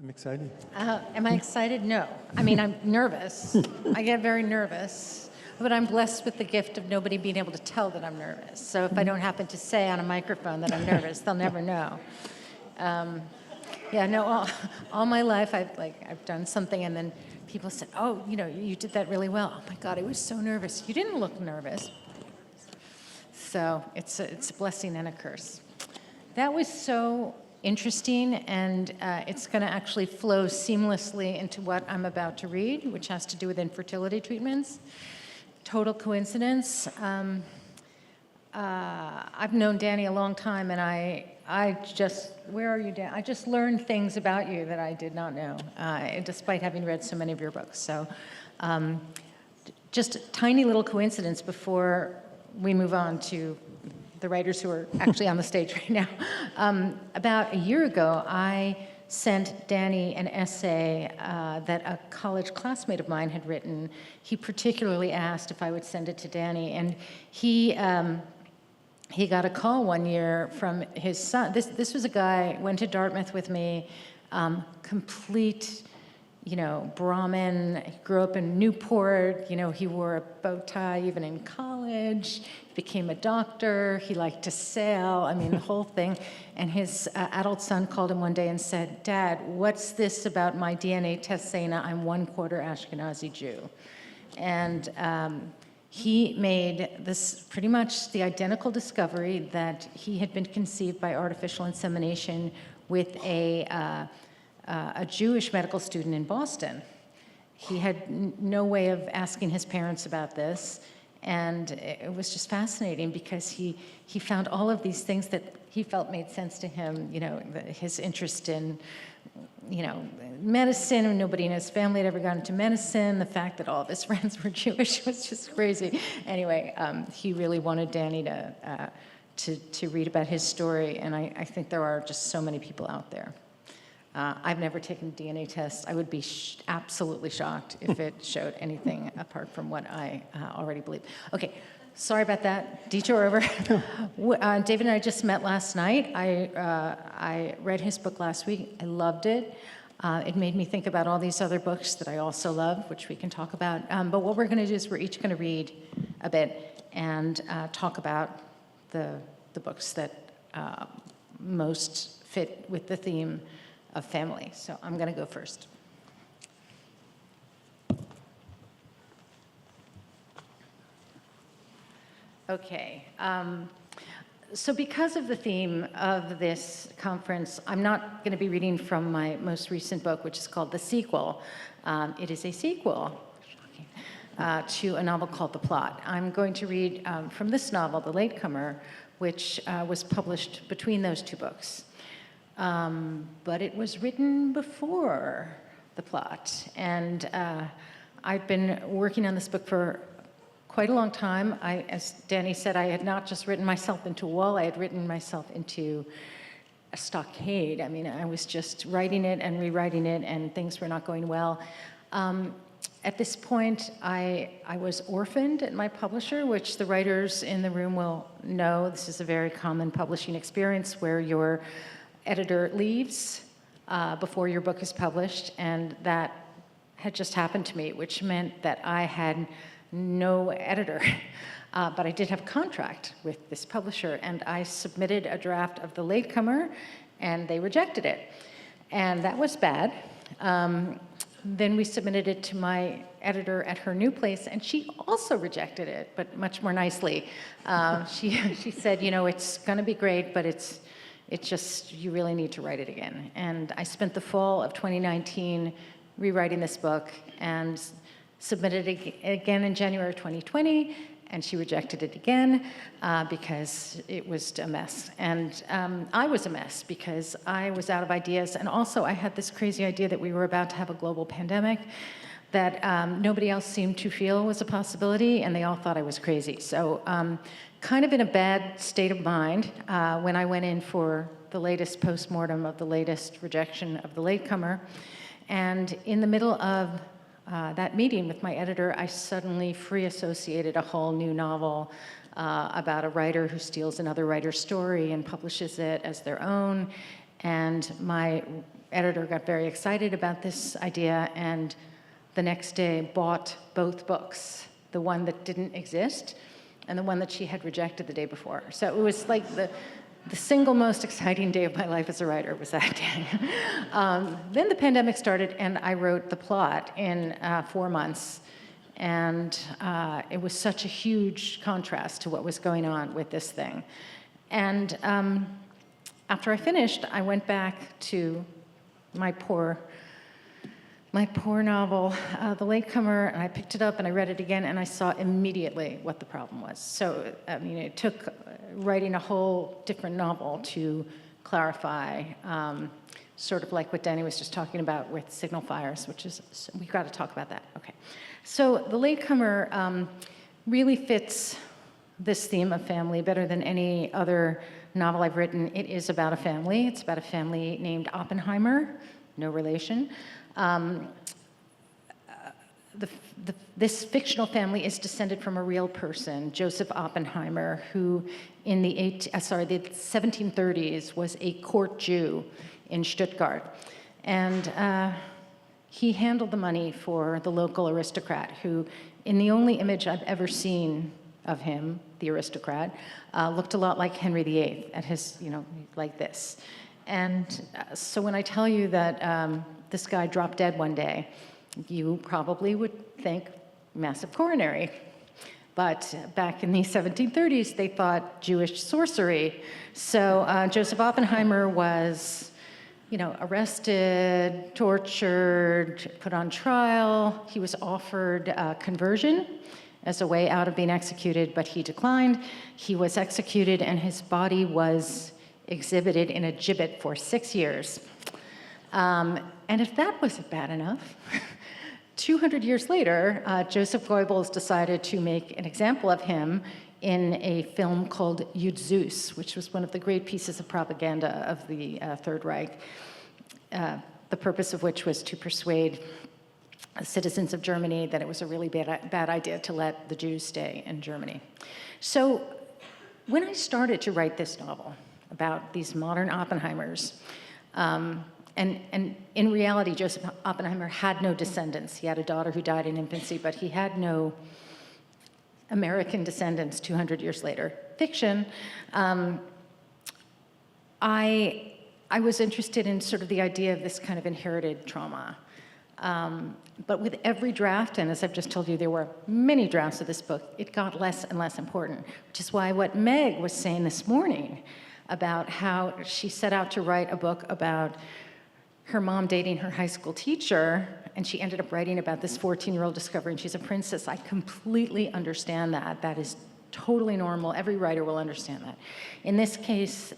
I'm excited. Am I excited? No. I mean, I'm nervous. I get very nervous, but I'm blessed with the gift of nobody being able to tell that I'm nervous. So if I don't happen to say on a microphone that I'm nervous, they'll never know. Yeah, no, all my life I've done something and then people said, oh, you did that really well. Oh my God, I was so nervous. You didn't look nervous. So it's a blessing and a curse. That was so interesting, and it's going to actually flow seamlessly into what I'm about to read, which has to do with infertility treatments. Total coincidence. I've known Danny a long time, and I just, where are you, Dan? I just learned things about you that I did not know, despite having read so many of your books. So just a tiny little coincidence before we move on to the writers who are actually on the stage right now. About a year ago, I sent Danny an essay that a college classmate of mine had written. He particularly asked if I would send it to Danny, and he got a call one year from his son. This was a guy, went to Dartmouth with me, complete, Brahmin. He grew up in Newport. He wore a bow tie even in college. He became a doctor. He liked to sail. I mean, the whole thing. And his adult son called him one day and said, "Dad, what's this about my DNA test saying I'm 1/4 Ashkenazi Jew?" And he made this pretty much the identical discovery that he had been conceived by artificial insemination with a Jewish medical student in Boston. He had no way of asking his parents about this, and it was just fascinating because he found all of these things that he felt made sense to him, his interest in medicine, and nobody in his family had ever gone into medicine. The fact that all of his friends were Jewish was just crazy. Anyway, he really wanted Danny to read about his story, and I think there are just so many people out there. I've never taken a DNA test. I would be absolutely shocked if it showed anything apart from what I already believe. Okay, sorry about that. Detour over. David and I just met last night. I read his book last week. I loved it. It made me think about all these other books that I also love, which we can talk about. But what we're going to do is we're each going to read a bit and talk about the books that most fit with the theme of family. So I'm going to go first. Okay. So because of the theme of this conference, I'm not going to be reading from my most recent book, which is called The Sequel. It is a sequel to a novel called The Plot. I'm going to read from this novel, The Latecomer, which was published between those two books. But it was written before The Plot, and I've been working on this book for quite a long time. As Danny said, I had not just written myself into a wall, I had written myself into a stockade. I mean, I was just writing it and rewriting it, and things were not going well. At this point, I was orphaned at my publisher, which the writers in the room will know. This is a very common publishing experience where your editor leaves before your book is published, and that had just happened to me, which meant that I had no editor. But I did have a contract with this publisher, and I submitted a draft of The Latecomer, and they rejected it. And that was bad. Then we submitted it to my editor at her new place, and she also rejected it, but much more nicely. She said, it's going to be great, but it's just, you really need to write it again. And I spent the fall of 2019 rewriting this book and submitted it again in January of 2020, and she rejected it again because it was a mess. And I was a mess because I was out of ideas, and also I had this crazy idea that we were about to have a global pandemic that nobody else seemed to feel was a possibility, and they all thought I was crazy. So kind of in a bad state of mind when I went in for the latest postmortem of the latest rejection of The Latecomer. And in the middle of that meeting with my editor, I suddenly free associated a whole new novel about a writer who steals another writer's story and publishes it as their own. And my editor got very excited about this idea, and the next day bought both books, the one that didn't exist and the one that she had rejected the day before. So it was like the single most exciting day of my life as a writer was that day. Then the pandemic started, and I wrote the plot in 4 months. And it was such a huge contrast to what was going on with this thing. And after I finished, I went back to my poor novel, The Latecomer, and I picked it up and I read it again, and I saw immediately what the problem was. So, I mean, it took writing a whole different novel to clarify, sort of like what Danny was just talking about with Signal Fires, which is, we've got to talk about that. Okay. So The Latecomer really fits this theme of family better than any other novel I've written. It is about a family. It's about a family named Oppenheimer, no relation. This fictional family is descended from a real person, Joseph Oppenheimer, who in the 1730s was a court Jew in Stuttgart. And he handled the money for the local aristocrat, who, in the only image I've ever seen of him, the aristocrat, looked a lot like Henry VIII at his, like this. And so when I tell you that this guy dropped dead one day, you probably would think massive coronary. But back in the 1730s, they thought Jewish sorcery. So Joseph Oppenheimer was, arrested, tortured, put on trial. He was offered conversion as a way out of being executed, but he declined. He was executed, and his body was exhibited in a gibbet for 6 years. And if that wasn't bad enough, 200 years later, Joseph Goebbels decided to make an example of him in a film called Jud Zeus, which was one of the great pieces of propaganda of the Third Reich, the purpose of which was to persuade citizens of Germany that it was a really bad idea to let the Jews stay in Germany. So when I started to write this novel about these modern Oppenheimers, and in reality, Joseph Oppenheimer had no descendants. He had a daughter who died in infancy, but he had no American descendants 200 years later. Fiction. I was interested in sort of the idea of this kind of inherited trauma. But with every draft, and as I've just told you, there were many drafts of this book, it got less and less important, which is why what Meg was saying this morning about how she set out to write a book about her mom dating her high school teacher, and she ended up writing about this 14-year-old discovering she's a princess. I completely understand that. That is totally normal. Every writer will understand that. In this case,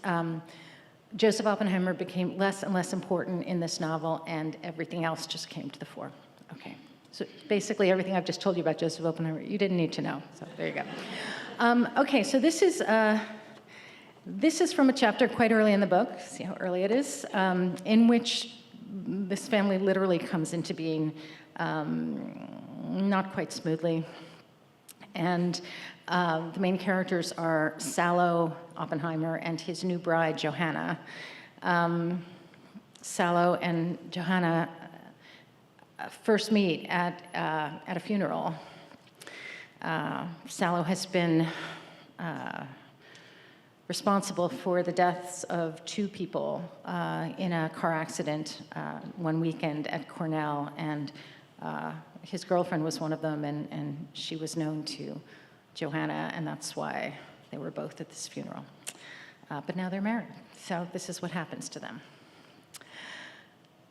Joseph Oppenheimer became less and less important in this novel, and everything else just came to the fore. Okay, so basically everything I've just told you about Joseph Oppenheimer, you didn't need to know, so there you go. Okay, so this is from a chapter quite early in the book, see how early it is, in which this family literally comes into being not quite smoothly. And the main characters are Sallow Oppenheimer and his new bride, Johanna. Sallow and Johanna first meet at a funeral. Sallow has been responsible for the deaths of 2 people in a car accident one weekend at Cornell, and his girlfriend was one of them, and she was known to Johanna, and that's why they were both at this funeral. But now they're married, so this is what happens to them.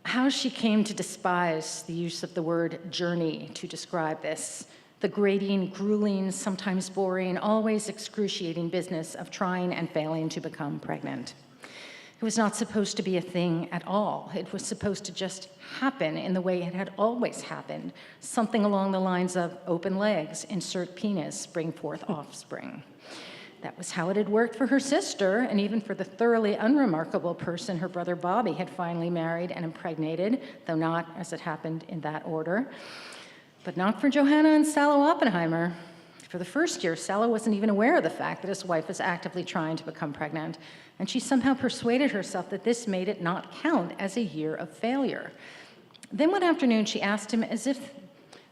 How she came to despise the use of the word journey to describe this, the grating, grueling, sometimes boring, always excruciating business of trying and failing to become pregnant. It was not supposed to be a thing at all. It was supposed to just happen in the way it had always happened, something along the lines of open legs, insert penis, bring forth offspring. That was how it had worked for her sister, and even for the thoroughly unremarkable person her brother Bobby had finally married and impregnated, though not, as it happened, in that order. But not for Johanna and Sallow Oppenheimer. For the first year, Salo wasn't even aware of the fact that his wife was actively trying to become pregnant, and she somehow persuaded herself that this made it not count as a year of failure. Then one afternoon, she asked him, as if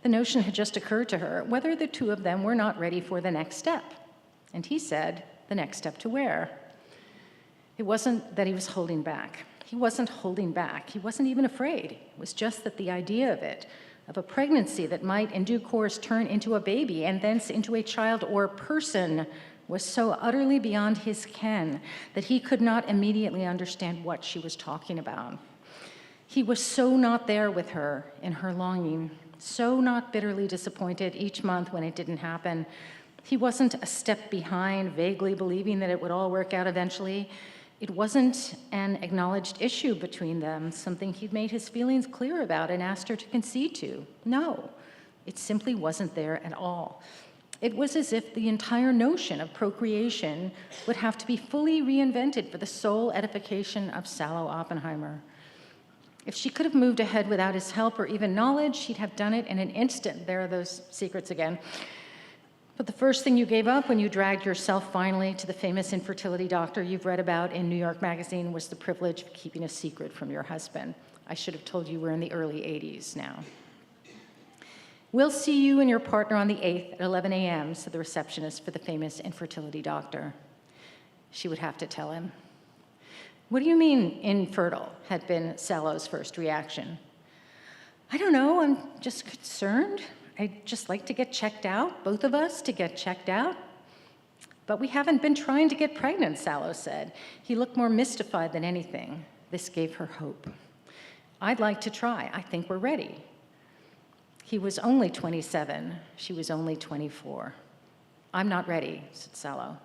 the notion had just occurred to her, whether the two of them were not ready for the next step. And he said, the next step to where? It wasn't that he was holding back. He wasn't holding back. He wasn't even afraid. It was just that the idea of it, of a pregnancy that might in due course turn into a baby and thence into a child or person, was so utterly beyond his ken that he could not immediately understand what she was talking about. He was so not there with her in her longing, so not bitterly disappointed each month when it didn't happen. He wasn't a step behind, vaguely believing that it would all work out eventually. It wasn't an acknowledged issue between them, something he'd made his feelings clear about and asked her to concede to. No, it simply wasn't there at all. It was as if the entire notion of procreation would have to be fully reinvented for the sole edification of Salo Oppenheimer. If she could have moved ahead without his help or even knowledge, she'd have done it in an instant. There are those secrets again. But the first thing you gave up when you dragged yourself finally to the famous infertility doctor you've read about in New York Magazine was the privilege of keeping a secret from your husband. I should have told you we're in the early 80s now. We'll see you and your partner on the 8th at 11 a.m., said the receptionist for the famous infertility doctor. She would have to tell him. What do you mean, infertile, had been Salo's first reaction. I don't know, I'm just concerned. I'd just like to get checked out, both of us to get checked out. But we haven't been trying to get pregnant, Salo said. He looked more mystified than anything. This gave her hope. I'd like to try. I think we're ready. He was only 27. She was only 24. I'm not ready, said Salo.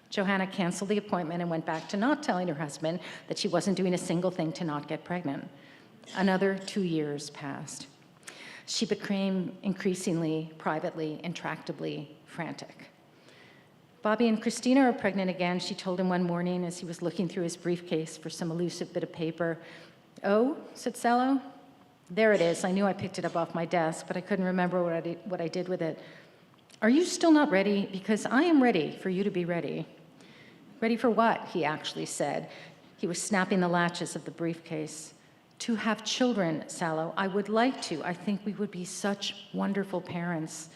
Johanna canceled the appointment and went back to not telling her husband that she wasn't doing a single thing to not get pregnant. Another 2 years passed. She became increasingly, privately, intractably frantic. Bobby and Christina are pregnant again, she told him one morning as he was looking through his briefcase for some elusive bit of paper. Oh, said Salo. There it is. I knew I picked it up off my desk, but I couldn't remember what I did with it. Are you still not ready? Because I am ready for you to be ready. Ready for what? He actually said. He was snapping the latches of the briefcase. To have children, Salo. I would like to. I think we would be such wonderful parents.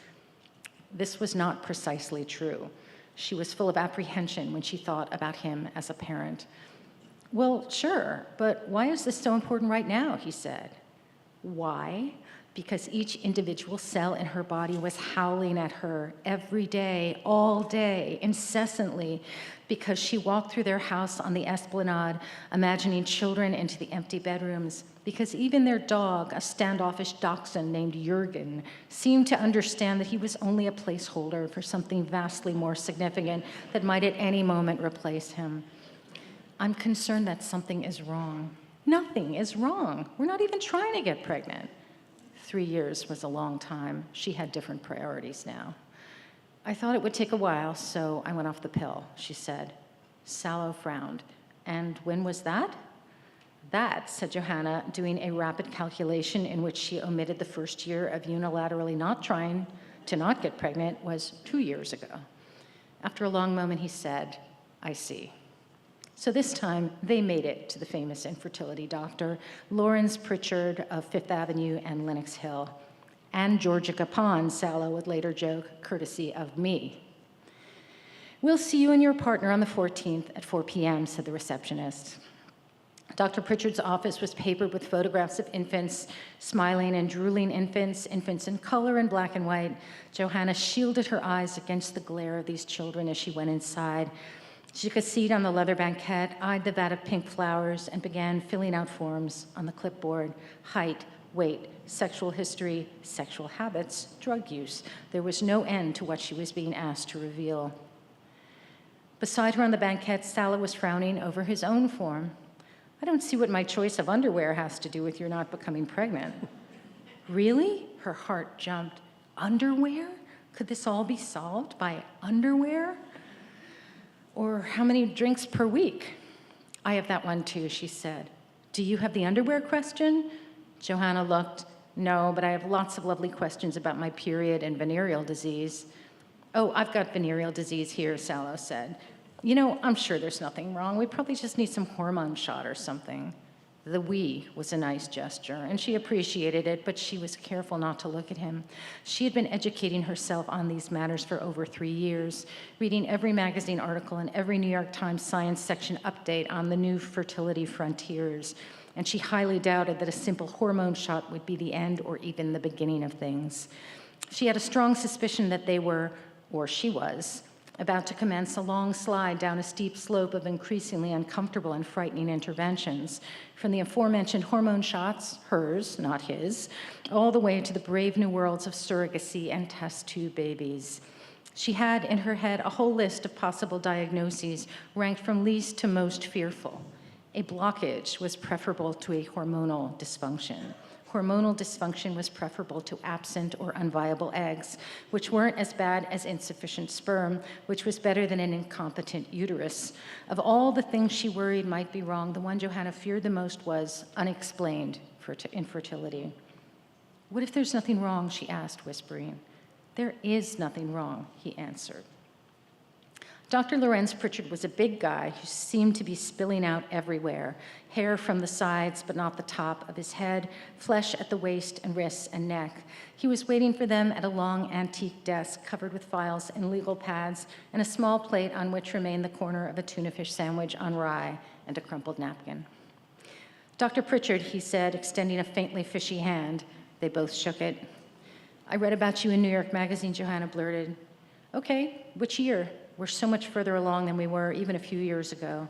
This was not precisely true. She was full of apprehension when she thought about him as a parent. Well, sure, but why is this so important right now? He said. Why? Because each individual cell in her body was howling at her every day, all day, incessantly, because she walked through their house on the esplanade, imagining children into the empty bedrooms, because even their dog, a standoffish dachshund named Jürgen, seemed to understand that he was only a placeholder for something vastly more significant that might at any moment replace him. I'm concerned that something is wrong. Nothing is wrong. We're not even trying to get pregnant. 3 years was a long time. She had different priorities now. I thought it would take a while, so I went off the pill, she said. Salo frowned. And when was that? That, said Johanna, doing a rapid calculation in which she omitted the first year of unilaterally not trying to not get pregnant, was 2 years ago. After a long moment, he said, I see. So this time, they made it to the famous infertility doctor, Lawrence Pritchard of Fifth Avenue and Lenox Hill, and Georgia Capon, Salo would later joke, courtesy of me. We'll see you and your partner on the 14th at 4 p.m., said the receptionist. Dr. Pritchard's office was papered with photographs of infants, smiling and drooling infants in color and black and white. Johanna shielded her eyes against the glare of these children as she went inside. She took a seat on the leather banquette, eyed the vat of pink flowers, and began filling out forms on the clipboard. Height, weight, sexual history, sexual habits, drug use. There was no end to what she was being asked to reveal. Beside her on the banquette, Salo was frowning over his own form. I don't see what my choice of underwear has to do with your not becoming pregnant. Really? Her heart jumped. Underwear? Could this all be solved by underwear? Or how many drinks per week? I have that one too, she said. Do you have the underwear question? Johanna looked. No, but I have lots of lovely questions about my period and venereal disease. "Oh, I've got venereal disease here," Sallow said. "You know, I'm sure there's nothing wrong. We probably just need some hormone shot or something." The "we" was a nice gesture, and she appreciated it, but she was careful not to look at him. She had been educating herself on these matters for over 3 years, reading every magazine article and every New York Times science section update on the new fertility frontiers, and she highly doubted that a simple hormone shot would be the end or even the beginning of things. She had a strong suspicion that they were, or she was, about to commence a long slide down a steep slope of increasingly uncomfortable and frightening interventions, from the aforementioned hormone shots, hers, not his, all the way to the brave new worlds of surrogacy and test tube babies. She had in her head a whole list of possible diagnoses ranked from least to most fearful. A blockage was preferable to a hormonal dysfunction. Hormonal dysfunction was preferable to absent or unviable eggs, which weren't as bad as insufficient sperm, which was better than an incompetent uterus. Of all the things she worried might be wrong, the one Johanna feared the most was unexplained infertility. "What if there's nothing wrong?" she asked, whispering. "There is nothing wrong," he answered. Dr. Lorenz Pritchard was a big guy who seemed to be spilling out everywhere, hair from the sides but not the top of his head, flesh at the waist and wrists and neck. He was waiting for them at a long antique desk covered with files and legal pads and a small plate on which remained the corner of a tuna fish sandwich on rye and a crumpled napkin. "Dr. Pritchard," he said, extending a faintly fishy hand. They both shook it. "I read about you in New York Magazine," Johanna blurted. "Okay, which year? We're so much further along than we were even a few years ago."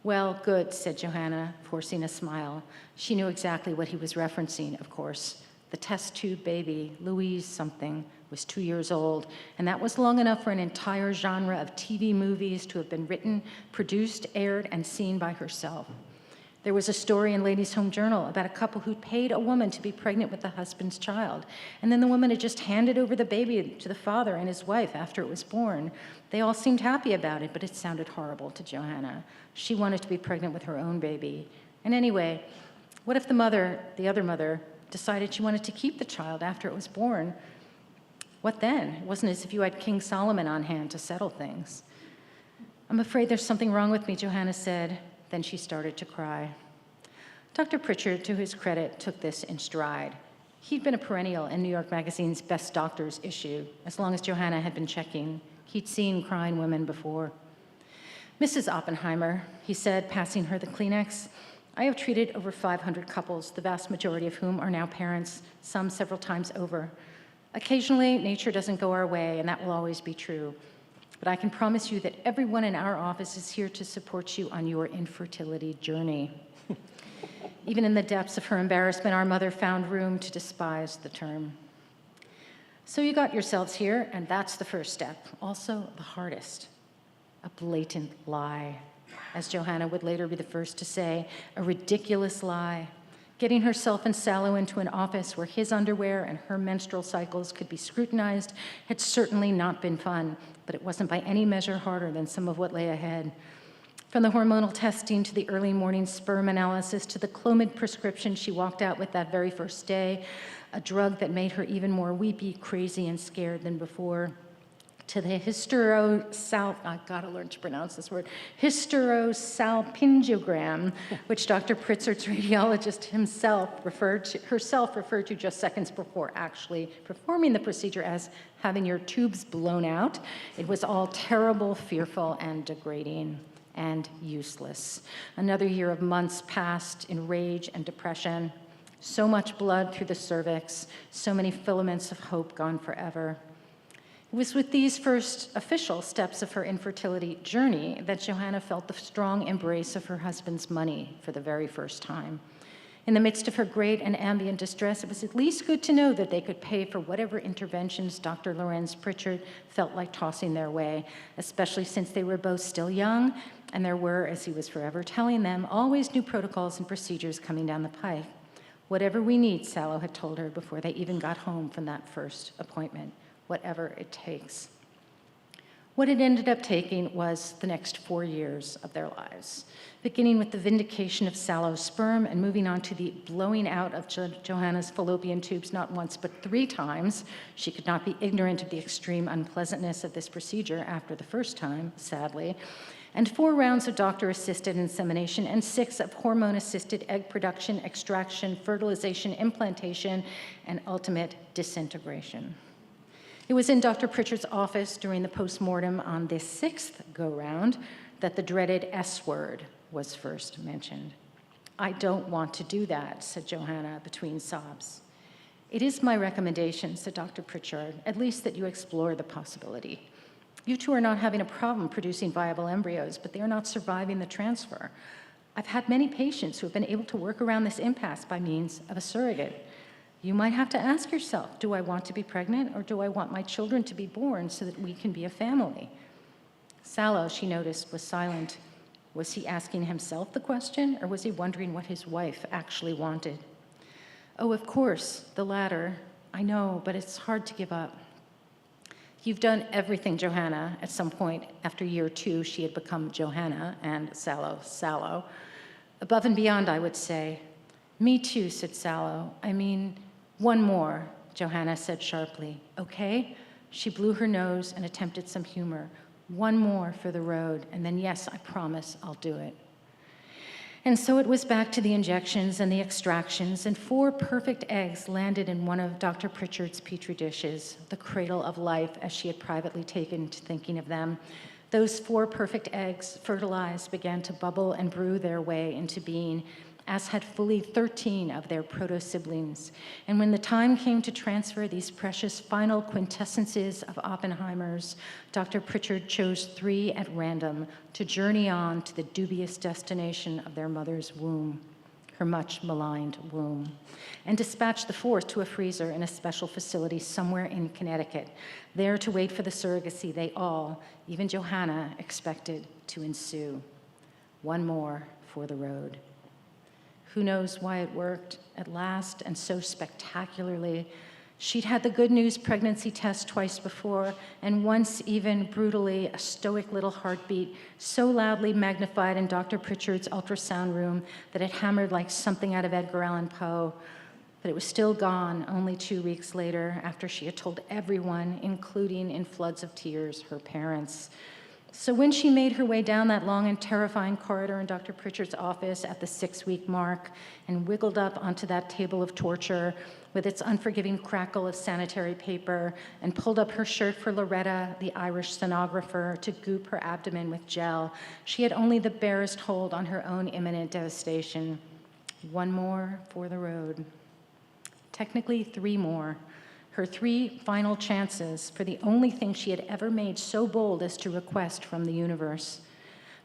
"Well, good," said Johanna, forcing a smile. She knew exactly what he was referencing, of course. The test tube baby, Louise something, was 2 years old, and that was long enough for an entire genre of TV movies to have been written, produced, aired, and seen by herself. There was a story in Ladies' Home Journal about a couple who'd paid a woman to be pregnant with the husband's child, and then the woman had just handed over the baby to the father and his wife after it was born. They all seemed happy about it, but it sounded horrible to Johanna. She wanted to be pregnant with her own baby. And anyway, what if the other mother, decided she wanted to keep the child after it was born? What then? It wasn't as if you had King Solomon on hand to settle things. "I'm afraid there's something wrong with me," Johanna said. Then she started to cry. Dr. Pritchard, to his credit, took this in stride. He'd been a perennial in New York Magazine's Best Doctors issue, as long as Johanna had been checking. He'd seen crying women before. "Mrs. Oppenheimer," he said, passing her the Kleenex, "I have treated over 500 couples, the vast majority of whom are now parents, some several times over. Occasionally, nature doesn't go our way, and that will always be true. But I can promise you that everyone in our office is here to support you on your infertility journey." Even in the depths of her embarrassment, our mother found room to despise the term. "So you got yourselves here, and that's the first step, also the hardest. A blatant lie," as Johanna would later be the first to say, a ridiculous lie. Getting herself and Sallow into an office where his underwear and her menstrual cycles could be scrutinized had certainly not been fun, but it wasn't by any measure harder than some of what lay ahead. From the hormonal testing to the early morning sperm analysis to the Clomid prescription she walked out with that very first day, a drug that made her even more weepy, crazy, and scared than before, to the I've got to learn to pronounce this word, hysterosalpingogram, which Dr. Pritchard's radiologist herself referred to just seconds before actually performing the procedure as having your tubes blown out. It was all terrible, fearful, and degrading, and useless. Another year of months passed in rage and depression. So much blood through the cervix, so many filaments of hope gone forever. It was with these first official steps of her infertility journey that Johanna felt the strong embrace of her husband's money for the very first time. In the midst of her great and ambient distress, it was at least good to know that they could pay for whatever interventions Dr. Lorenz Pritchard felt like tossing their way, especially since they were both still young, and there were, as he was forever telling them, always new protocols and procedures coming down the pike. "Whatever we need," Sallow had told her before they even got home from that first appointment. "Whatever it takes." What it ended up taking was the next 4 years of their lives, beginning with the vindication of Sallow's sperm and moving on to the blowing out of Johanna's fallopian tubes not once but 3 times. She could not be ignorant of the extreme unpleasantness of this procedure after the first time, sadly, and 4 rounds of doctor-assisted insemination and 6 of hormone-assisted egg production, extraction, fertilization, implantation, and ultimate disintegration. It was in Dr. Pritchard's office during the postmortem on this 6th go-round that the dreaded S word was first mentioned. "I don't want to do that," said Johanna between sobs. "It is my recommendation," said Dr. Pritchard, "at least that you explore the possibility. You two are not having a problem producing viable embryos, but they are not surviving the transfer. I've had many patients who have been able to work around this impasse by means of a surrogate. You might have to ask yourself, do I want to be pregnant or do I want my children to be born so that we can be a family?" Sallow, she noticed, was silent. Was he asking himself the question, or was he wondering what his wife actually wanted? "Oh, of course, the latter. I know, but it's hard to give up." "You've done everything, Johanna." At some point after year 2, she had become Johanna and Sallow. "Above and beyond, I would say." "Me too," said Sallow. "I mean, one more," Johanna said sharply. "Okay?" She blew her nose and attempted some humor. "One more for the road, and then yes, I promise I'll do it." And so it was back to the injections and the extractions, and 4 perfect eggs landed in one of Dr. Pritchard's petri dishes, the cradle of life as she had privately taken to thinking of them. Those 4 perfect eggs, fertilized, began to bubble and brew their way into being, as had fully 13 of their proto-siblings. And when the time came to transfer these precious final quintessences of Oppenheimers, Dr. Pritchard chose 3 at random to journey on to the dubious destination of their mother's womb, her much maligned womb, and dispatched the 4th to a freezer in a special facility somewhere in Connecticut, there to wait for the surrogacy they all, even Johanna, expected to ensue. One more for the road. Who knows why it worked at last and so spectacularly? She'd had the good news pregnancy test twice before, and once even brutally a stoic little heartbeat so loudly magnified in Dr. Pritchard's ultrasound room that it hammered like something out of Edgar Allan Poe. But it was still gone only 2 weeks later, after she had told everyone, including in floods of tears, her parents. So when she made her way down that long and terrifying corridor in Dr. Pritchard's office at the 6-week mark and wiggled up onto that table of torture with its unforgiving crackle of sanitary paper and pulled up her shirt for Loretta, the Irish sonographer, to goop her abdomen with gel, she had only the barest hold on her own imminent devastation. One more for the road. Technically 3 more. Her 3 final chances for the only thing she had ever made so bold as to request from the universe.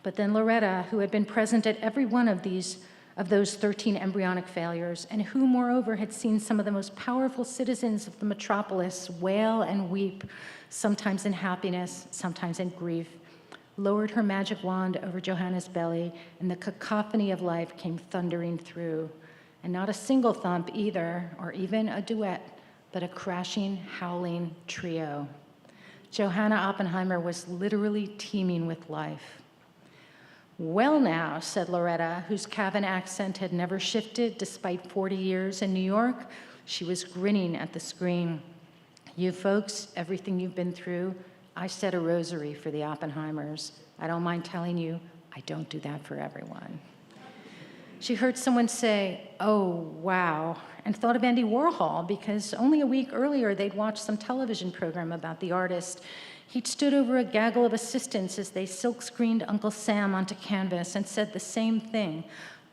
But then Loretta, who had been present at every one of those 13 embryonic failures, and who, moreover, had seen some of the most powerful citizens of the metropolis wail and weep, sometimes in happiness, sometimes in grief, lowered her magic wand over Johanna's belly, and the cacophony of life came thundering through. And not a single thump either, or even a duet, but a crashing, howling trio. Johanna Oppenheimer was literally teeming with life. "Well now," said Loretta, whose Cavan accent had never shifted despite 40 years in New York. She was grinning at the screen. "You folks, everything you've been through, I said a rosary for the Oppenheimers. I don't mind telling you, I don't do that for everyone." She heard someone say, "Oh, wow," and thought of Andy Warhol, because only a week earlier they'd watched some television program about the artist. He'd stood over a gaggle of assistants as they silk-screened Uncle Sam onto canvas and said the same thing.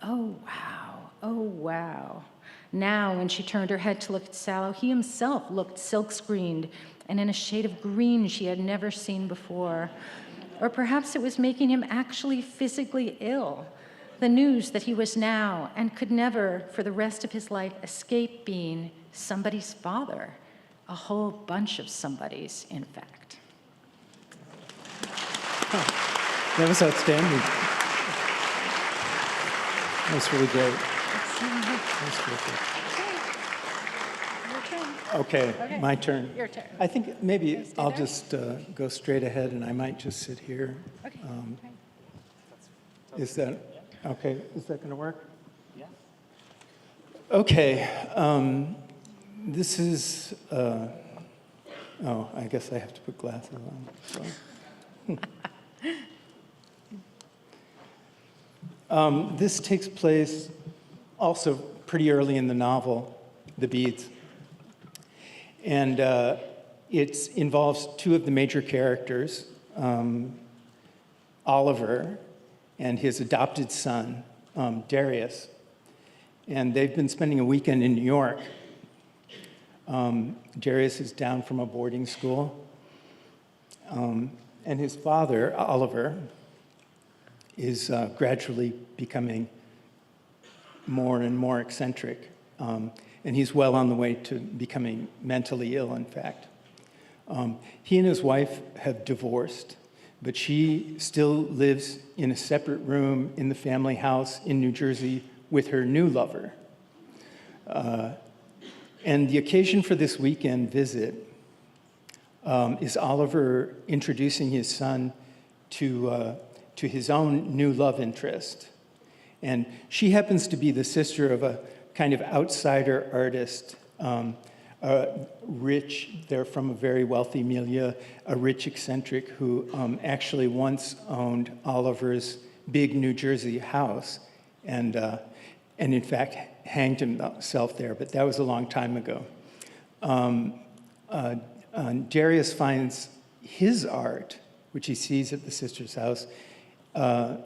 "Oh, wow, oh, wow." Now, when she turned her head to look at Sallow, he himself looked silk-screened and in a shade of green she had never seen before. Or perhaps it was making him actually physically ill. The news that he was now and could never, for the rest of his life, escape being somebody's father. A whole bunch of somebodies, in fact. That was outstanding. That was really great. That was terrific. Okay. Okay, my turn. Your turn. I think maybe stay I'll there? just go straight ahead, and I might just sit here. Okay. Is that okay? Is that going to work? Yeah. Okay. This is. Oh, I guess I have to put glasses on. So. This takes place also pretty early in the novel, The Beads. And it involves two of the major characters, Oliver and his adopted son, Darius. And they've been spending a weekend in New York. Darius is down from a boarding school. And his father, Oliver, is gradually becoming more and more eccentric. And he's well on the way to becoming mentally ill, in fact. He and his wife have divorced, but she still lives in a separate room in the family house in New Jersey with her new lover. And the occasion for this weekend visit is Oliver introducing his son to his own new love interest. And she happens to be the sister of a kind of outsider artist, rich, they're from a very wealthy milieu, a rich eccentric who actually once owned Oliver's big New Jersey house and in fact hanged himself there, but that was a long time ago. Darius finds his art, which he sees at the sister's house, and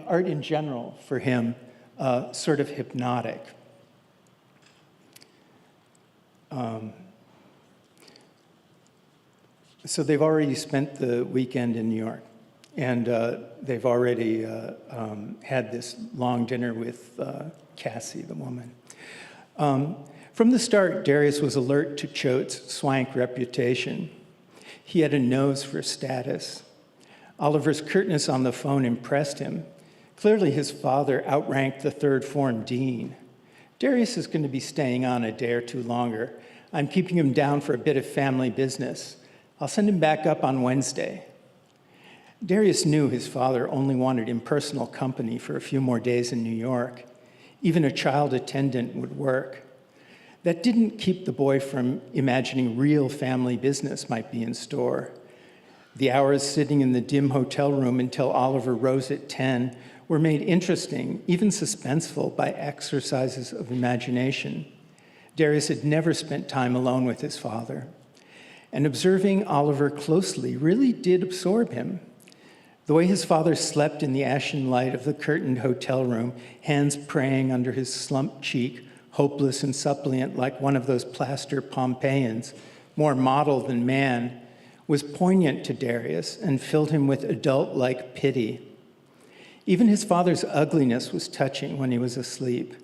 art in general for him, sort of hypnotic. So they've already spent the weekend in New York, and they've already had this long dinner with Cassie, the woman. From the start, Darius was alert to Choate's swank reputation. He had a nose for status. Oliver's curtness on the phone impressed him. Clearly, his father outranked the third form dean. Darius is going to be staying on a day or two longer. I'm keeping him down for a bit of family business. I'll send him back up on Wednesday. Darius knew his father only wanted impersonal company for a few more days in New York. Even a child attendant would work. That didn't keep the boy from imagining real family business might be in store. The hours sitting in the dim hotel room until Oliver rose at 10 were made interesting, even suspenseful, by exercises of imagination. Darius had never spent time alone with his father. And observing Oliver closely really did absorb him. The way his father slept in the ashen light of the curtained hotel room, hands praying under his slumped cheek, hopeless and suppliant like one of those plaster Pompeians, more model than man, was poignant to Darius and filled him with adult-like pity. Even his father's ugliness was touching when he was asleep.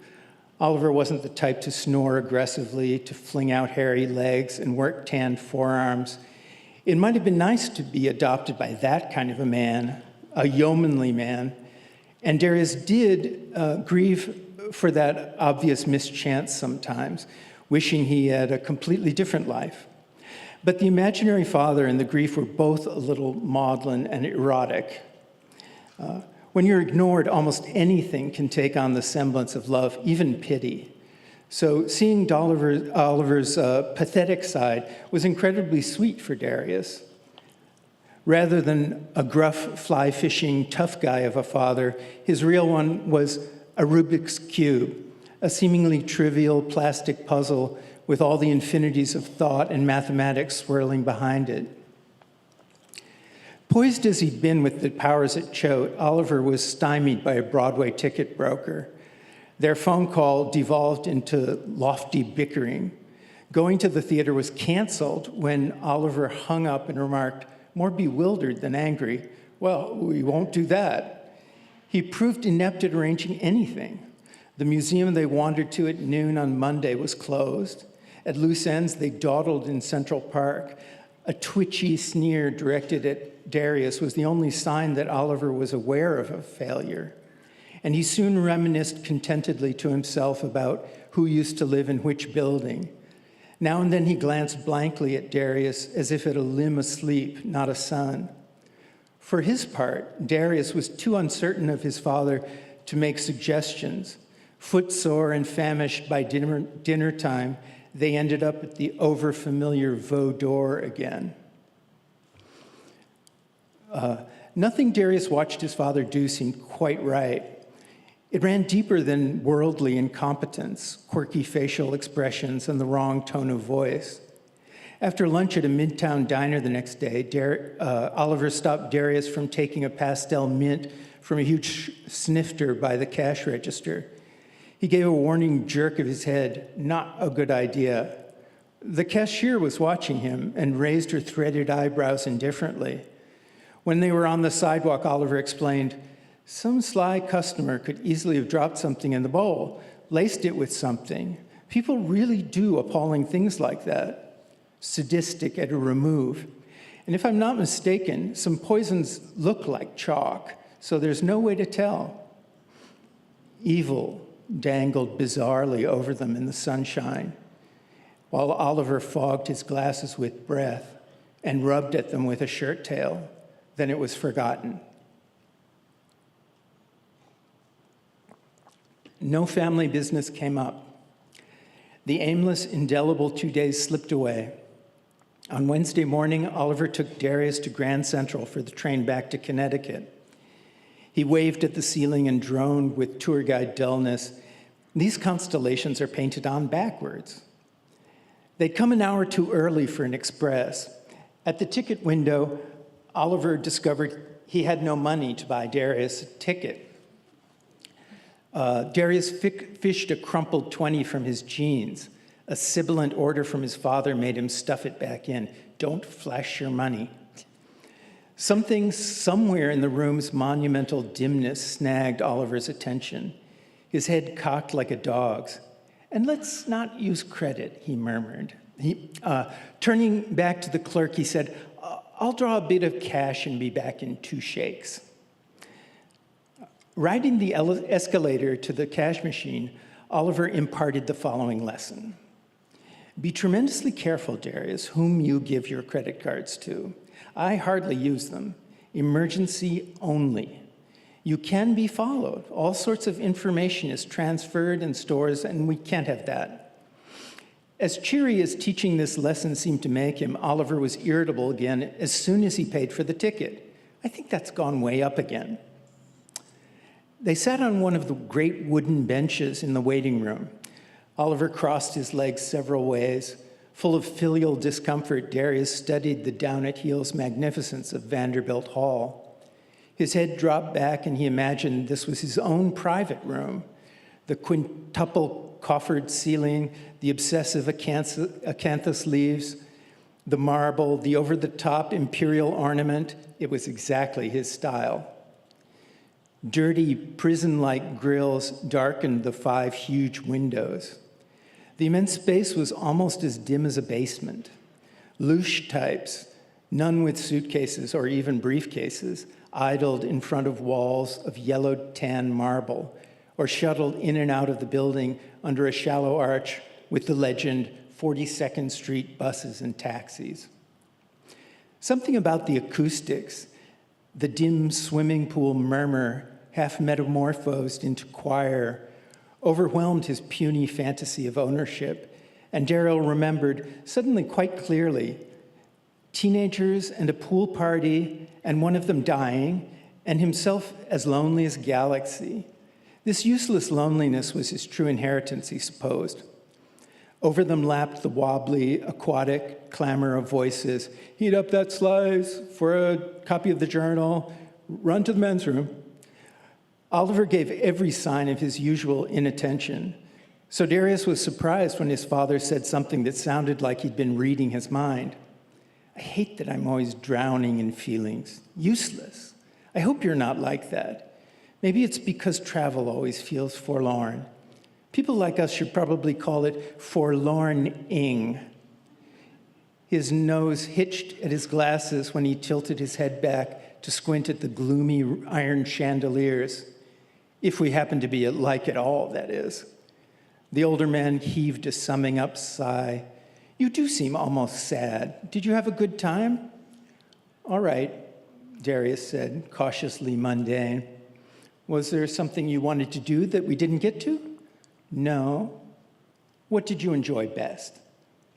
Oliver wasn't the type to snore aggressively, to fling out hairy legs and work tanned forearms. It might have been nice to be adopted by that kind of a man, a yeomanly man, and Darius did grieve for that obvious mischance sometimes, wishing he had a completely different life. But the imaginary father and the grief were both a little maudlin and erotic. When you're ignored, almost anything can take on the semblance of love, even pity. So seeing Oliver's pathetic side was incredibly sweet for Darius. Rather than a gruff, fly-fishing, tough guy of a father, his real one was a Rubik's Cube, a seemingly trivial plastic puzzle with all the infinities of thought and mathematics swirling behind it. Poised as he'd been with the powers at Choate, Oliver was stymied by a Broadway ticket broker. Their phone call devolved into lofty bickering. Going to the theater was canceled when Oliver hung up and remarked, more bewildered than angry, "Well, we won't do that." He proved inept at arranging anything. The museum they wandered to at noon on Monday was closed. At loose ends, they dawdled in Central Park. A twitchy sneer directed at Darius was the only sign that Oliver was aware of a failure. and he soon reminisced contentedly to himself about who used to live in which building. Now and then he glanced blankly at Darius as if at a limb asleep, not a son. For his part, Darius was too uncertain of his father to make suggestions. Footsore and famished by dinner time, they ended up at the overfamiliar Veau d'Or again. Nothing Darius watched his father do seemed quite right. It ran deeper than worldly incompetence, quirky facial expressions, and the wrong tone of voice. After lunch at a midtown diner the next day, Oliver stopped Darius from taking a pastel mint from a huge snifter by the cash register. He gave a warning jerk of his head. Not a good idea. The cashier was watching him and raised her threaded eyebrows indifferently. When they were on the sidewalk, Oliver explained, "Some sly customer could easily have dropped something in the bowl, laced it with something. People really do appalling things like that. Sadistic at a remove. And if I'm not mistaken, some poisons look like chalk, so there's no way to tell." Evil dangled bizarrely over them in the sunshine, while Oliver fogged his glasses with breath and rubbed at them with a shirt tail. Then it was forgotten. No family business came up. The aimless, indelible 2 days slipped away. On Wednesday morning, Oliver took Darius to Grand Central for the train back to Connecticut. He waved at the ceiling and droned with tour guide dullness. These constellations are painted on backwards. They'd come an hour too early for an express. At the ticket window, Oliver discovered he had no money to buy Darius a ticket. Darius fished a crumpled 20 from his jeans. A sibilant order from his father made him stuff it back in. "Don't flash your money." Something somewhere in the room's monumental dimness snagged Oliver's attention. His head cocked like a dog's. "And let's not use credit," he murmured. Turning back to the clerk, he said, "I'll draw a bit of cash and be back in 2 shakes." Riding the escalator to the cash machine, Oliver imparted the following lesson. "Be tremendously careful, Darius, whom you give your credit cards to. I hardly use them. Emergency only. You can be followed. All sorts of information is transferred in stores, and we can't have that." As cheery as teaching this lesson seemed to make him, Oliver was irritable again as soon as he paid for the ticket. "I think that's gone way up again." They sat on one of the great wooden benches in the waiting room. Oliver crossed his legs several ways. Full of filial discomfort, Darius studied the down-at-heels magnificence of Vanderbilt Hall. His head dropped back, and he imagined this was his own private room. The quintuple coffered ceiling, the obsessive acanthus leaves, the marble, the over-the-top imperial ornament, it was exactly his style. Dirty, prison-like grills darkened the 5 huge windows. The immense space was almost as dim as a basement. Louche types, none with suitcases or even briefcases, idled in front of walls of yellowed tan marble, or shuttled in and out of the building under a shallow arch with the legend 42nd Street buses and taxis. Something about the acoustics, the dim swimming pool murmur, half metamorphosed into choir, overwhelmed his puny fantasy of ownership, and Darrell remembered suddenly quite clearly teenagers and a pool party, and one of them dying, and himself as lonely as a galaxy. This useless loneliness was his true inheritance, he supposed. Over them lapped the wobbly, aquatic clamor of voices. "Heat up that slice for a copy of the journal. Run to the men's room." Oliver gave every sign of his usual inattention. So Darius was surprised when his father said something that sounded like he'd been reading his mind. "I hate that I'm always drowning in feelings. Useless. I hope you're not like that. Maybe it's because travel always feels forlorn. People like us should probably call it forlorning." His nose hitched at his glasses when he tilted his head back to squint at the gloomy iron chandeliers. If we happen to be alike at all, that is. The older man heaved a summing up sigh. You do seem almost sad. Did you have a good time? All right, Darius said, cautiously mundane. Was there something you wanted to do that we didn't get to? No. What did you enjoy best?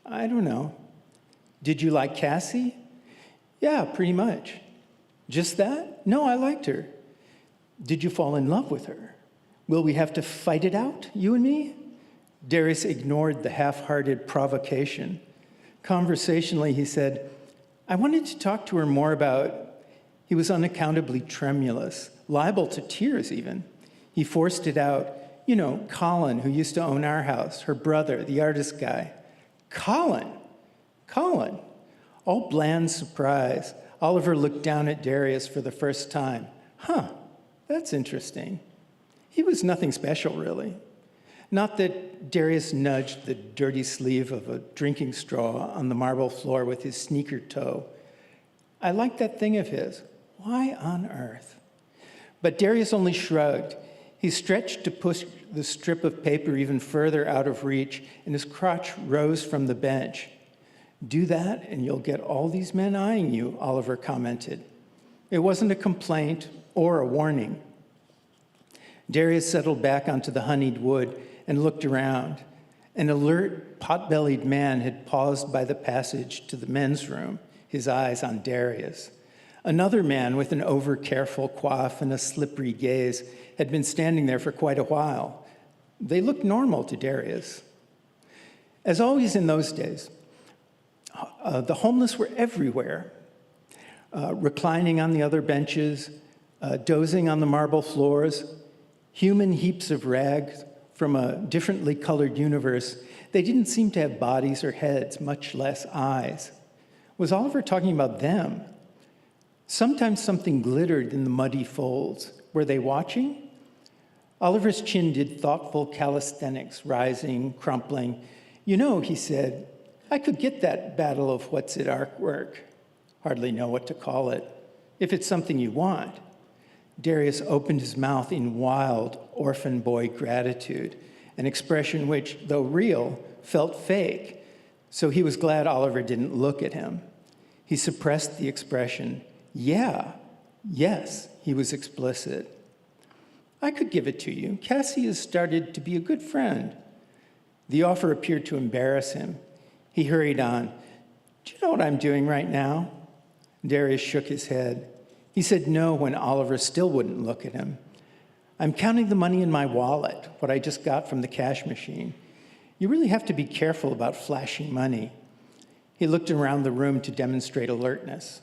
I don't know. Did you like Cassie? Yeah, pretty much. Just that? No, I liked her. Did you fall in love with her? Will we have to fight it out, you and me? Darius ignored the half-hearted provocation. Conversationally, he said, I wanted to talk to her more about... He was unaccountably tremulous, liable to tears even. He forced it out. You know, Colin, who used to own our house, her brother, the artist guy. Colin! All bland surprise, Oliver looked down at Darius for the first time. Huh, that's interesting. He was nothing special, really. Not that Darius nudged the dirty sleeve of a drinking straw on the marble floor with his sneaker toe. I liked that thing of his. Why on earth? But Darius only shrugged. He stretched to push the strip of paper even further out of reach, and his crotch rose from the bench. Do that, and you'll get all these men eyeing you, Oliver commented. It wasn't a complaint or a warning. Darius settled back onto the honeyed wood and looked around. An alert, pot-bellied man had paused by the passage to the men's room, his eyes on Darius. Another man with an over-careful coif and a slippery gaze had been standing there for quite a while. They looked normal to Darius. As always in those days, the homeless were everywhere, reclining on the other benches, dozing on the marble floors, human heaps of rags from a differently colored universe. They didn't seem to have bodies or heads, much less eyes. Was Oliver talking about them? Sometimes something glittered in the muddy folds. Were they watching? Oliver's chin did thoughtful calisthenics, rising, crumpling. You know, he said, I could get that battle of what's it artwork. Hardly know what to call it. If it's something you want. Darius opened his mouth in wild orphan boy gratitude, an expression which, though real, felt fake. So he was glad Oliver didn't look at him. He suppressed the expression. Yeah, yes, he was explicit. I could give it to you. Cassie has started to be a good friend. The offer appeared to embarrass him. He hurried on. Do you know what I'm doing right now? Darius shook his head. He said no when Oliver still wouldn't look at him. I'm counting the money in my wallet, what I just got from the cash machine. You really have to be careful about flashing money. He looked around the room to demonstrate alertness.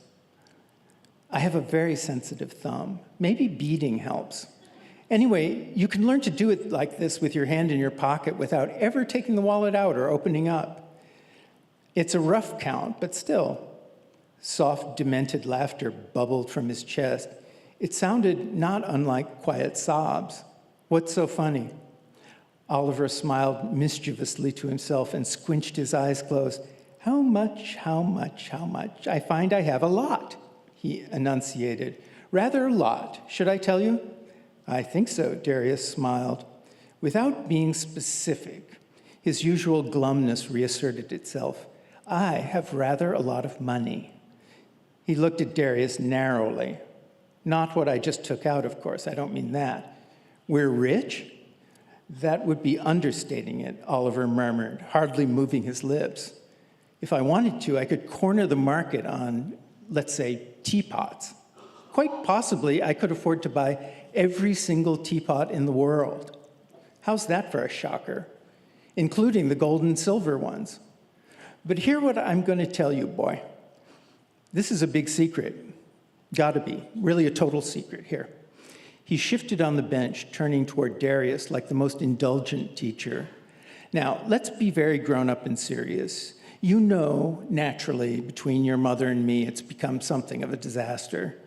I have a very sensitive thumb. Maybe beading helps. Anyway, you can learn to do it like this with your hand in your pocket without ever taking the wallet out or opening up. It's a rough count, but still. Soft, demented laughter bubbled from his chest. It sounded not unlike quiet sobs. What's so funny? Oliver smiled mischievously to himself and squinched his eyes closed. How much? I find I have a lot, he enunciated. Rather a lot. Should I tell you? I think so, Darius smiled. Without being specific, his usual glumness reasserted itself. I have rather a lot of money. He looked at Darius narrowly. Not what I just took out, of course. I don't mean that. We're rich? That would be understating it, Oliver murmured, hardly moving his lips. If I wanted to, I could corner the market on, let's say, teapots. Quite possibly, I could afford to buy every single teapot in the world. How's that for a shocker? Including the gold and silver ones. But hear what I'm going to tell you, boy. This is a big secret. Gotta be. Really a total secret. Here. He shifted on the bench, turning toward Darius like the most indulgent teacher. Now, let's be very grown-up and serious. You know, naturally, between your mother and me, it's become something of a disaster.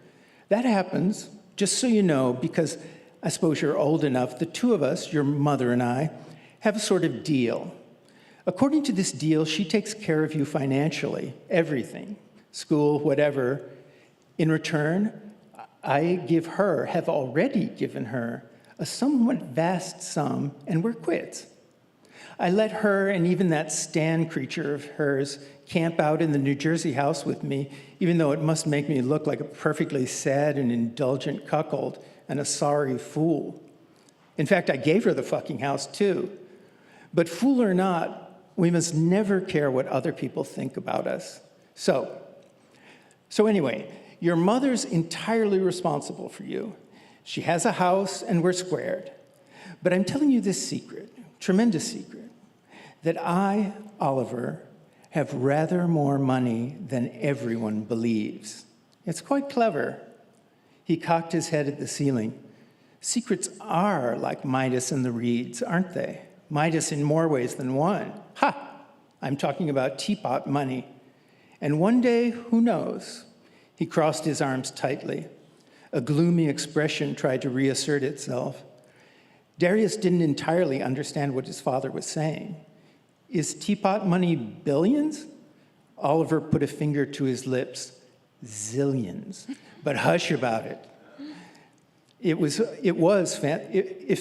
That happens, just so you know, because I suppose you're old enough, the two of us, your mother and I, have a sort of deal. According to this deal, she takes care of you financially, everything, school, whatever. In return, have already given her a somewhat vast sum, and we're quits. I let her and even that Stan creature of hers camp out in the New Jersey house with me, even though it must make me look like a perfectly sad and indulgent cuckold and a sorry fool. In fact, I gave her the fucking house too. But fool or not, we must never care what other people think about us. So anyway, your mother's entirely responsible for you. She has a house and we're squared. But I'm telling you this secret, tremendous secret, that I, Oliver, have rather more money than everyone believes. It's quite clever. He cocked his head at the ceiling. Secrets are like Midas and the reeds, aren't they? Midas in more ways than one. Ha! I'm talking about teapot money. And one day, who knows? He crossed his arms tightly. A gloomy expression tried to reassert itself. Darius didn't entirely understand what his father was saying. Is teapot money billions? Oliver put a finger to his lips. Zillions. But hush about it. If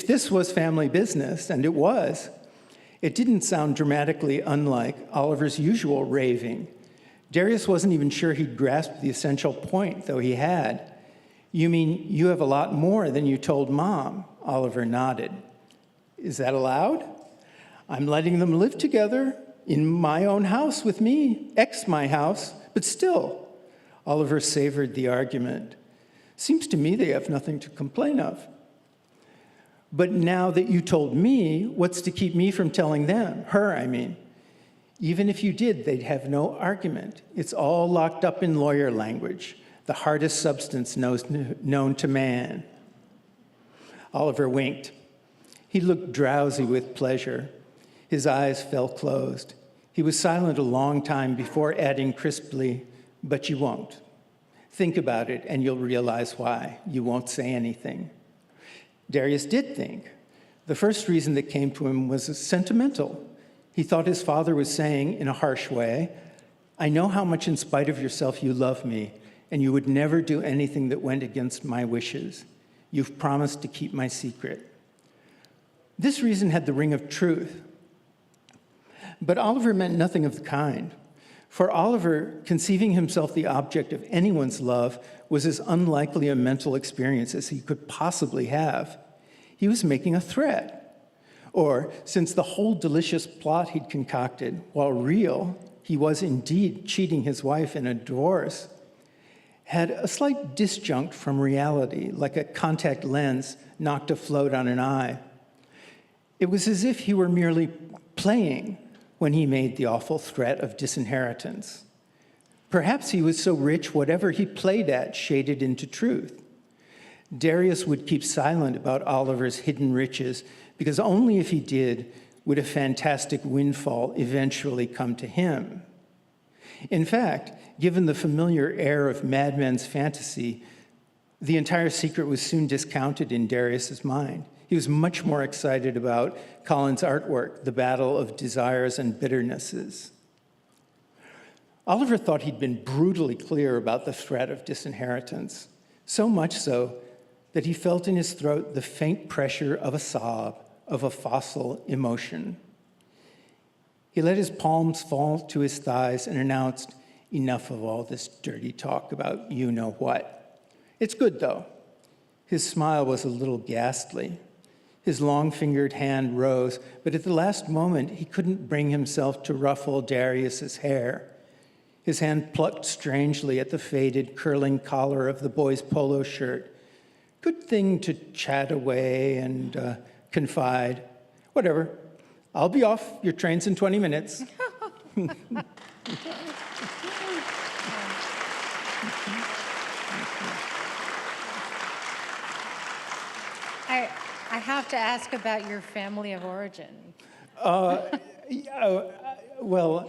this was family business, and it was, it didn't sound dramatically unlike Oliver's usual raving. Darius wasn't even sure he'd grasped the essential point, though he had. You mean you have a lot more than you told Mom? Oliver nodded. Is that allowed? I'm letting them live together in my own house with me, my house, but still. Oliver savored the argument. Seems to me they have nothing to complain of. But now that you told me, what's to keep me from telling them? Her, I mean. Even if you did, they'd have no argument. It's all locked up in lawyer language, the hardest substance known to man. Oliver winked. He looked drowsy with pleasure. His eyes fell closed. He was silent a long time before adding crisply, but you won't. Think about it, and you'll realize why. You won't say anything. Darius did think. The first reason that came to him was sentimental. He thought his father was saying, in a harsh way, I know how much in spite of yourself you love me, and you would never do anything that went against my wishes. You've promised to keep my secret. This reason had the ring of truth. But Oliver meant nothing of the kind. For Oliver, conceiving himself the object of anyone's love was as unlikely a mental experience as he could possibly have. He was making a threat. Or, since the whole delicious plot he'd concocted, while real, he was indeed cheating his wife in a divorce, had a slight disjunct from reality, like a contact lens knocked afloat on an eye. It was as if he were merely playing when he made the awful threat of disinheritance. Perhaps he was so rich whatever he played at shaded into truth. Darius would keep silent about Oliver's hidden riches because only if he did would a fantastic windfall eventually come to him. In fact, given the familiar air of madmen's fantasy, the entire secret was soon discounted in Darius's mind. He was much more excited about Colin's artwork, The Battle of Desires and Bitternesses. Oliver thought he'd been brutally clear about the threat of disinheritance, so much so that he felt in his throat the faint pressure of a sob, of a fossil emotion. He let his palms fall to his thighs and announced, enough of all this dirty talk about you-know-what. It's good, though. His smile was a little ghastly. His long-fingered hand rose, but at the last moment, he couldn't bring himself to ruffle Darius's hair. His hand plucked strangely at the faded, curling collar of the boy's polo shirt. Good thing to chat away and confide. Whatever. I'll be off. Your train's in 20 minutes. I have to ask about your family of origin. Well,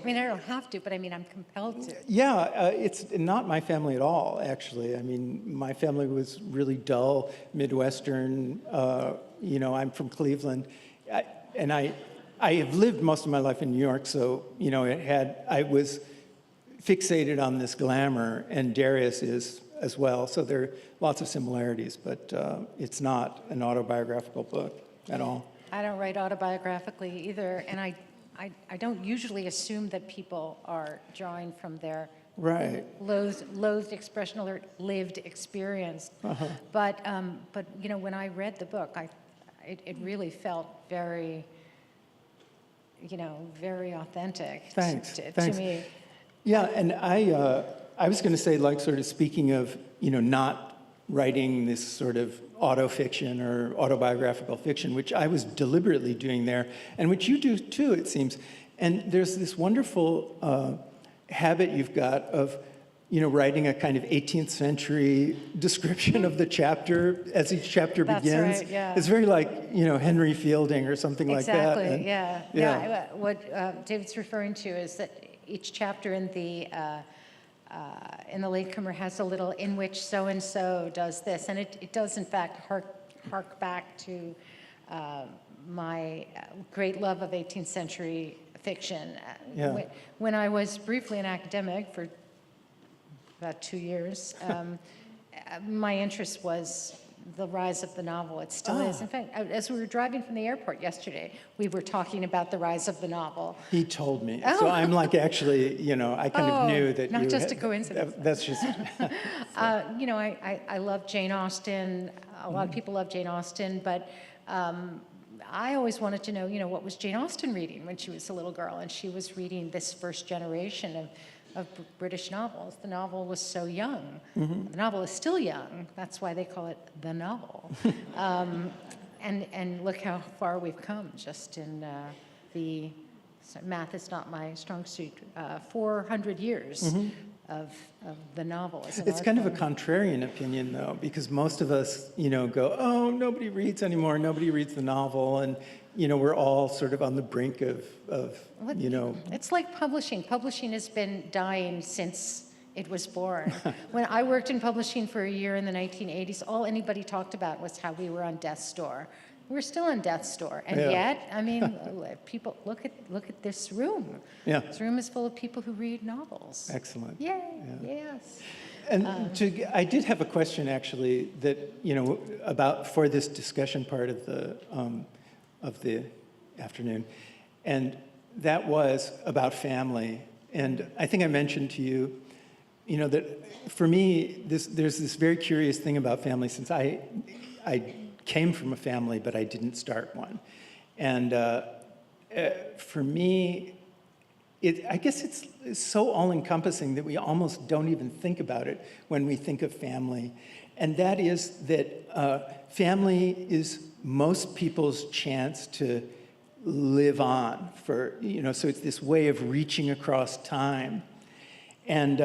I mean, I don't have to, but I mean, I'm compelled to. yeah, it's not my family at all, actually. I mean, my family was really dull, Midwestern. I'm from Cleveland. I have lived most of my life in New York, so, I was fixated on this glamour, and Darius is as well. So there are lots of similarities, but it's not an autobiographical book at all. I don't write autobiographically either, and I don't usually assume that people are drawing from their Right. loathed expression or lived experience. But you know, when I read the book, it really felt very, you know, very authentic to me. Yeah, and I was going to say, like, sort of speaking of, you know, not writing this sort of autofiction or autobiographical fiction, which I was deliberately doing there, and which you do too, it seems. And there's this wonderful habit you've got of, you know, writing a kind of 18th century description of the chapter as each chapter begins. That's right, yeah. It's very like, you know, Henry Fielding or something like that. Exactly, yeah. What David's referring to is that each chapter in the Latecomer has a little in which so-and-so does this, and it does in fact hark back to my great love of 18th century fiction. Yeah. When I was briefly an academic for about 2 years, my interest was the rise of the novel. It still is. In fact, as we were driving from the airport yesterday, we were talking about the rise of the novel. He told me. So I'm like, actually, you know, I kind of knew that not just a coincidence. That's just... You know, I love Jane Austen. A lot of people love Jane Austen, but I always wanted to know, you know, what was Jane Austen reading when she was a little girl? And she was reading this first generation of British novels. The novel was so young. The novel is still young. That's why they call it the novel. And look how far we've come just in math is not my strong suit, 400 years of the novel. It's kind of a contrarian opinion, though, because most of us, you know, go, oh, nobody reads anymore, nobody reads the novel, and, you know, we're all sort of on the brink of you know. It's like publishing. Publishing has been dying since it was born. When I worked in publishing for a year in the 1980s, all anybody talked about was how we were on death's door. We're still on death's door, and yet, I mean, people look at this room. Yeah. This room is full of people who read novels. Excellent. Yay! Yes. And I did have a question, actually, that, you know, about for this discussion part of the afternoon, and that was about family. And I think I mentioned to you, you know, that for me, there's this very curious thing about family, since I came from a family, but I didn't start one. And for me, I guess it's so all-encompassing that we almost don't even think about it when we think of family. And that is that family is most people's chance to live on for, you know, so it's this way of reaching across time. And,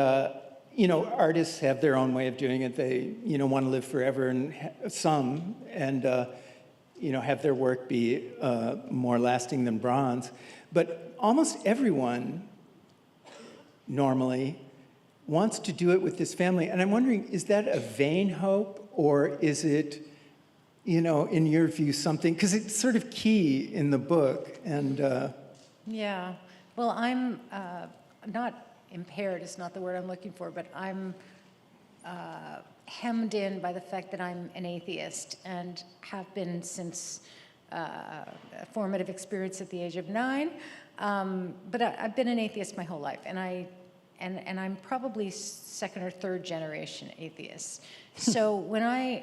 you know, artists have their own way of doing it. They, you know, want to live forever, and you know, have their work be more lasting than bronze. But almost everyone normally wants to do it with this family. And I'm wondering, is that a vain hope, or is it, you know, in your view, something, because it's sort of key in the book. And yeah, well, I'm not impaired is not the word I'm looking for, but I'm hemmed in by the fact that I'm an atheist and have been since a formative experience at the age of 9. But I've been an atheist my whole life, and I'm probably second or third generation atheist. So when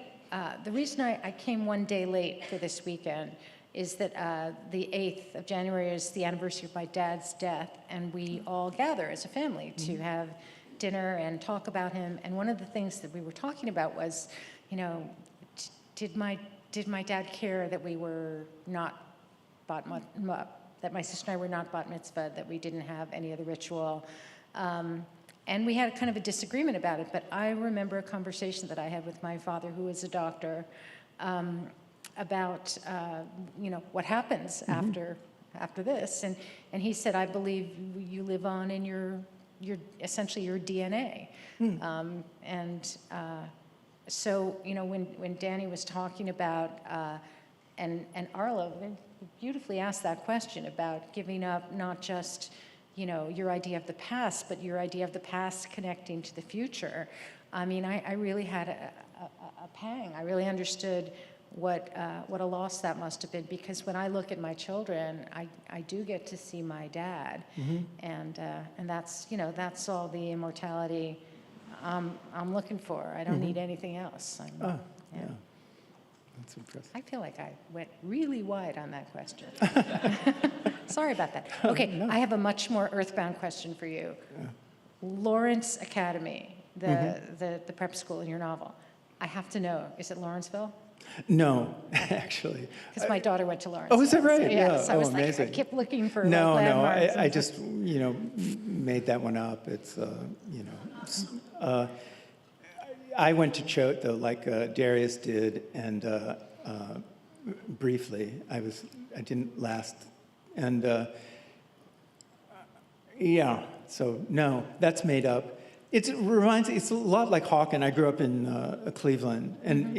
the reason I came one day late for this weekend is that the 8th of January is the anniversary of my dad's death, and we all gather as a family to have dinner and talk about him. And one of the things that we were talking about was, you know, did my dad care that we were not that my sister and I were not bat mitzvah, that we didn't have any other ritual? And we had kind of a disagreement about it, but I remember a conversation that I had with my father, who is a doctor, about you know, what happens after this, and he said, I believe you live on in your essentially your DNA. So, you know, when Danny was talking about and Arlo beautifully asked that question about giving up not just, you know, your idea of the past, but your idea of the past connecting to the future. I mean, I really had a pang. I really understood what a loss that must have been, because when I look at my children, I do get to see my dad, and that's, you know, that's all the immortality I'm looking for. I don't need anything else. Yeah. That's impressive. I feel like I went really wide on that question. Sorry about that. Okay, No. I have a much more earthbound question for you. Yeah. Lawrence Academy, the prep school in your novel. I have to know, is it Lawrenceville? No, actually. Because my daughter went to Lawrence. Oh, is that right? So, Yeah. So I was amazing. like, I kept looking for No, like, no, landmarks. I just, you know, made that one up. It's, you know, I went to Choate, though, like Darius did, and briefly. I didn't last. And yeah, so no, that's made up. It's a lot like Hawken. I grew up in Cleveland, and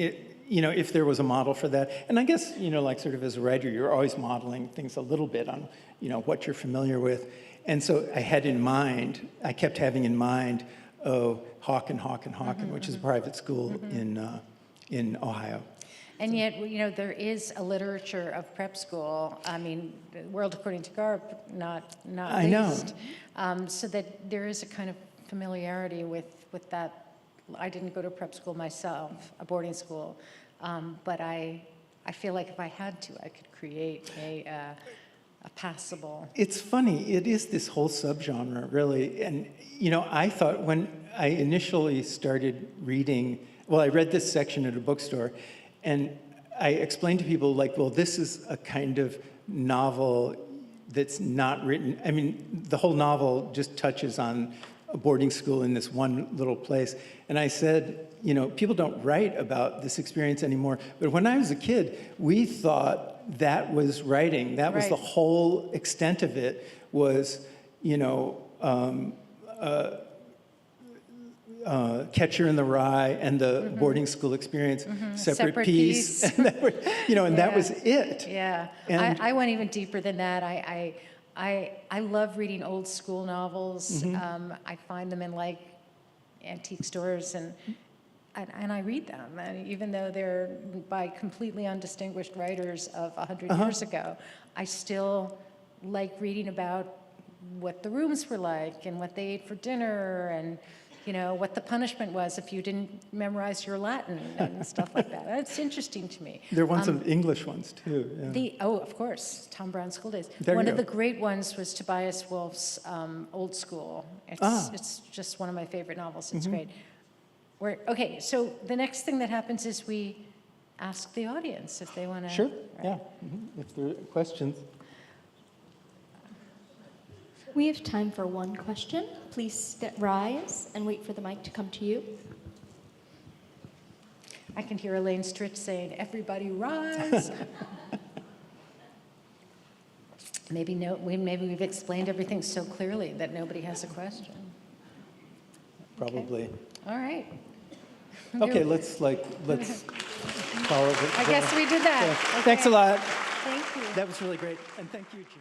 you know, if there was a model for that, and I guess, you know, like sort of as a writer, you're always modeling things a little bit on, you know, what you're familiar with. And so I kept having in mind, Hawken, which is a private school in Ohio. And yet, you know, there is a literature of prep school. I mean, World According to Garp, not I know. least. So that there is a kind of familiarity with that. I didn't go to prep school myself, a boarding school, but I feel like if I had to, I could create a passable. It's funny. It is this whole subgenre, really. And, you know, I thought when I initially started reading, well, I read this section at a bookstore, and I explained to people, like, well, this is a kind of novel that's not written. I mean, the whole novel just touches on a boarding school in this one little place. And I said, you know, people don't write about this experience anymore. But when I was a kid, we thought that was writing. That was the whole extent of it, was, you know, Catcher in the Rye and the boarding school experience, separate piece. And that that was it. Yeah, And I went even deeper than that. I love reading old school novels. I find them in like antique stores, and I read them. And even though they're by completely undistinguished writers of 100 years ago, I still like reading about what the rooms were like and what they ate for dinner, and you know, what the punishment was if you didn't memorize your Latin and stuff like that. That's interesting to me. there were some English ones, too. Yeah. Of course, Tom Brown's School Days. There One you of go. the great ones was Tobias Wolff's Old School. It's just one of my favorite novels. It's great. Okay, so the next thing that happens is we ask the audience if they want to. Sure, yeah. If there are questions. We have time for one question. Please rise and wait for the mic to come to you. I can hear Elaine Stritch saying, "Everybody rise." Maybe we've explained everything so clearly that nobody has a question. Probably. Okay. All right. Okay, let's follow the. I guess we did that. Thanks a lot. Thank you. That was really great. And thank you, Gene.